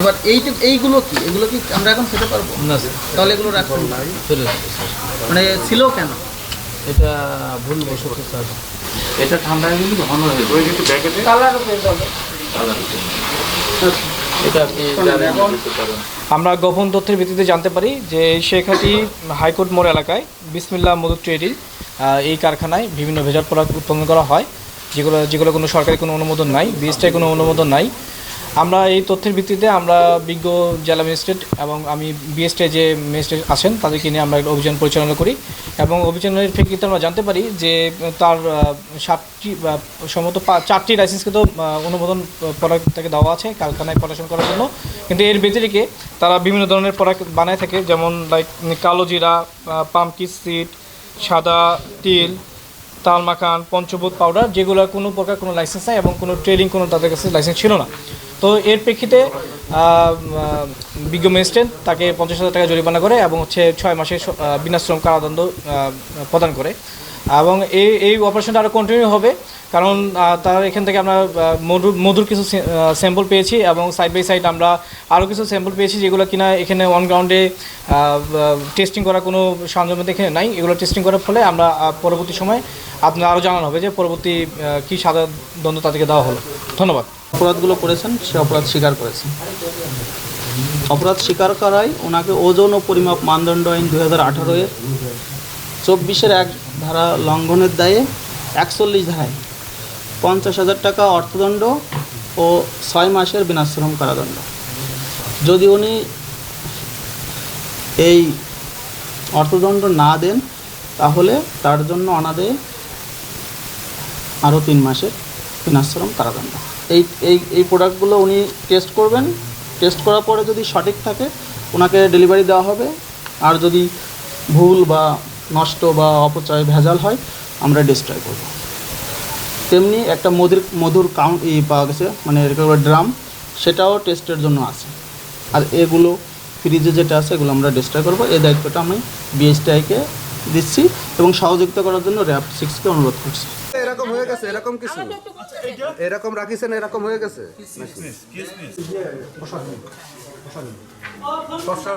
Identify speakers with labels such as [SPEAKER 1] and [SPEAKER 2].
[SPEAKER 1] এবার এইগুলো কি আমরা এখন খেতে পারবো
[SPEAKER 2] না স্যার,
[SPEAKER 1] তাহলে এগুলো রাখুন না
[SPEAKER 2] চলে যাবে স্যার।
[SPEAKER 1] মানে ছিল কেন
[SPEAKER 2] এটা ভুল বসত স্যার।
[SPEAKER 3] এটা ঠান্ডা কিন্তু ঘন হয়ে যাবে। ওই কিন্তু প্যাকেটে
[SPEAKER 1] কালারও পেয়ে যাবে
[SPEAKER 2] এটা আপনি জানেন কিছু কারণ। আমরা গোপন তথ্যের ভিত্তিতে জানতে পারি যে এই শেখাটি হাইকোর্ট মোড় এলাকায় বিসমিল্লাহ মধু ট্রেডিং এই কারখানায় বিভিন্ন ভেজাল প্রোডাক্ট উৎপাদন করা হয়, যেগুলো কোনো সরকারি কোনো অনুমোদন নাই, বিএসটিআই কোনো অনুমোদন নাই। আমরা এই তথ্যের ভিত্তিতে আমরা বিজ্ঞ জেলা ম্যাজিস্ট্রেট এবং আমি বিএসটিআই যে ম্যাজিস্ট্রেট আছেন তাদেরকে নিয়ে আমরা একটা অভিযান পরিচালনা করি এবং অভিযানের প্রেক্ষিতে আমরা জানতে পারি যে তার 7টি সম্ভবত 4টি লাইসেন্স কিন্তু অনুমোদন প্রোডাক্ট থেকে দেওয়া আছে কারখানায় প্রোডাকশন করার জন্য, কিন্তু এর ব্যতিরেকে তারা বিভিন্ন ধরনের প্রোডাক্ট বানায় থাকে, যেমন লাইক কালো জিরা, পামকিন সিড, সাদা তিল, তাল মাখান, পঞ্চভূত পাউডার, যেগুলো কোনো প্রকার কোনো লাইসেন্স নাই এবং কোনো ট্রেডিং কোনো তাদের কাছে লাইসেন্স ছিল না। তো এর প্রেক্ষিতে বিজ্ঞ ম্যাজিস্ট্রেট তাকে 50,000 টাকা জরিমানা করে এবং 6 মাসের বিনাশ্রম কারাদণ্ড প্রদান করে এবং এই অপারেশনটা আরও কন্টিনিউ হবে, কারণ তার এখান থেকে আমরা মধুর কিছু স্যাম্পল পেয়েছি এবং সাইড বাই সাইড আমরা আরও কিছু স্যাম্পল পেয়েছি যেগুলো কিনা এখানে অন গ্রাউন্ডে টেস্টিং করা কোনো সরঞ্জাম এখানে নাই। এগুলো টেস্টিং করার ফলে আমরা পরবর্তী সময় আপনার আরও জানানো হবে যে পরবর্তী কী সাজা দণ্ড তাদেরকে দেওয়া হলো। ধন্যবাদ।
[SPEAKER 4] অপরাধগুলো করেছেন সে অপরাধ স্বীকার করেছেন। অপরাধ স্বীকার করায় ওনাকে ওজন ও পরিমাপ মানদণ্ড আইন 2018-এর 24-1 ধারা লঙ্ঘনের দায়ে 41 ধারায় 50,000 টাকা অর্থদণ্ড ও 6 মাসের বিনাশ্রম কারাদণ্ড। যদি উনি এই অর্থদণ্ড না দেন তাহলে তার জন্য অনাদায়ে আরও 3 মাসের বিনাশ্রম কারাদণ্ড। এই প্রোডাক্টগুলো উনি টেস্ট করবেন, টেস্ট করার পরে যদি সঠিক থাকে ওনাকে ডেলিভারি দেওয়া হবে, আর যদি ভুল বা নষ্ট বা অপচয় ভেজাল হয় আমরা ডিস্ট্রয় করব। তেমনি একটা মধুর পাওয়া গেছে, মানে ড্রাম, সেটাও টেস্টের জন্য আছে। আর এগুলো ফ্রিজে যেটা আছে এগুলো আমরা ডিস্ট্রয় করব। এই দায়িত্বটা আমি বিএসটিআইকে দিচ্ছি এবং সহযোগিতা করার জন্য র্যাব 6-কে অনুরোধ করছি।
[SPEAKER 5] এরকম হয়ে গেছে, এরকম কিছু এরকম রাখিছেন, এরকম হয়ে গেছে।
[SPEAKER 3] সরষা